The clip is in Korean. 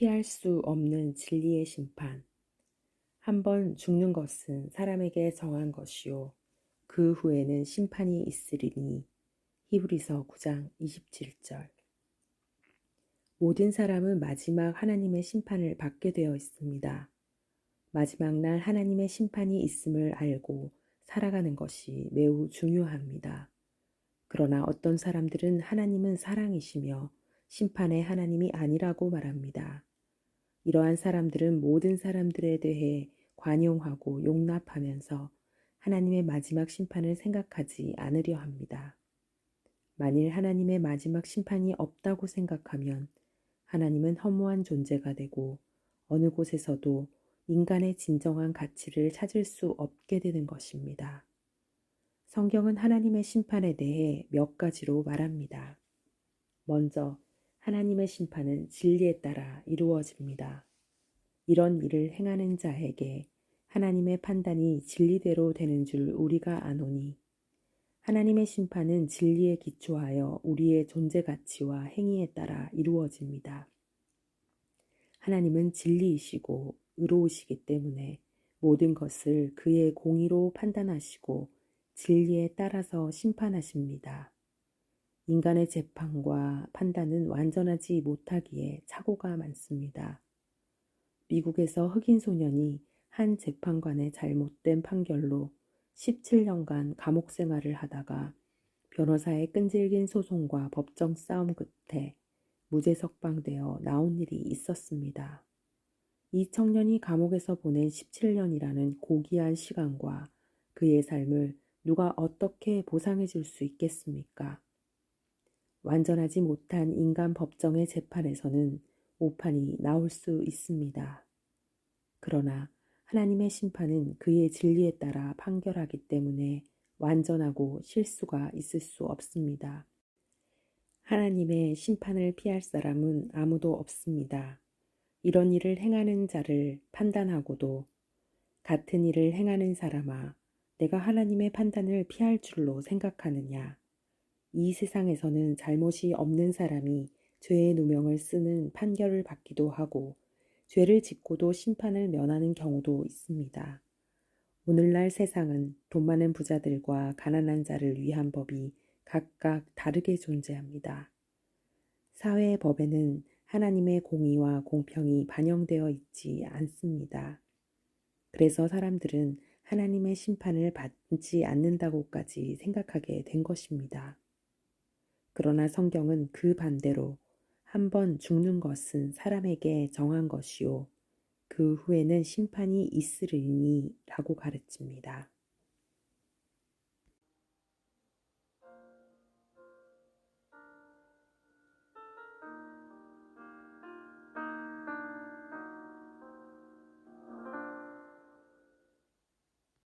피할 수 없는 진리의 심판. 한 번 죽는 것은 사람에게 정한 것이요. 그 후에는 심판이 있으리니. 히브리서 9장 27절. 모든 사람은 마지막 하나님의 심판을 받게 되어 있습니다. 마지막 날 하나님의 심판이 있음을 알고 살아가는 것이 매우 중요합니다. 그러나 어떤 사람들은 하나님은 사랑이시며 심판의 하나님이 아니라고 말합니다. 이러한 사람들은 모든 사람들에 대해 관용하고 용납하면서 하나님의 마지막 심판을 생각하지 않으려 합니다. 만일 하나님의 마지막 심판이 없다고 생각하면 하나님은 허무한 존재가 되고 어느 곳에서도 인간의 진정한 가치를 찾을 수 없게 되는 것입니다. 성경은 하나님의 심판에 대해 몇 가지로 말합니다. 먼저, 하나님의 심판은 진리에 따라 이루어집니다. 이런 일을 행하는 자에게 하나님의 판단이 진리대로 되는 줄 우리가 아노니, 하나님의 심판은 진리에 기초하여 우리의 존재 가치와 행위에 따라 이루어집니다. 하나님은 진리이시고 의로우시기 때문에 모든 것을 그의 공의로 판단하시고 진리에 따라서 심판하십니다. 인간의 재판과 판단은 완전하지 못하기에 착오가 많습니다. 미국에서 흑인 소년이 한 재판관의 잘못된 판결로 17년간 감옥 생활을 하다가 변호사의 끈질긴 소송과 법정 싸움 끝에 무죄 석방되어 나온 일이 있었습니다. 이 청년이 감옥에서 보낸 17년이라는 고귀한 시간과 그의 삶을 누가 어떻게 보상해 줄 수 있겠습니까? 완전하지 못한 인간 법정의 재판에서는 오판이 나올 수 있습니다. 그러나 하나님의 심판은 그의 진리에 따라 판결하기 때문에 완전하고 실수가 있을 수 없습니다. 하나님의 심판을 피할 사람은 아무도 없습니다. 이런 일을 행하는 자를 판단하고도 같은 일을 행하는 사람아, 내가 하나님의 판단을 피할 줄로 생각하느냐? 이 세상에서는 잘못이 없는 사람이 죄의 누명을 쓰는 판결을 받기도 하고 죄를 짓고도 심판을 면하는 경우도 있습니다. 오늘날 세상은 돈 많은 부자들과 가난한 자를 위한 법이 각각 다르게 존재합니다. 사회의 법에는 하나님의 공의와 공평이 반영되어 있지 않습니다. 그래서 사람들은 하나님의 심판을 받지 않는다고까지 생각하게 된 것입니다. 그러나 성경은 그 반대로 한 번 죽는 것은 사람에게 정한 것이요 그 후에는 심판이 있으리니 라고 가르칩니다.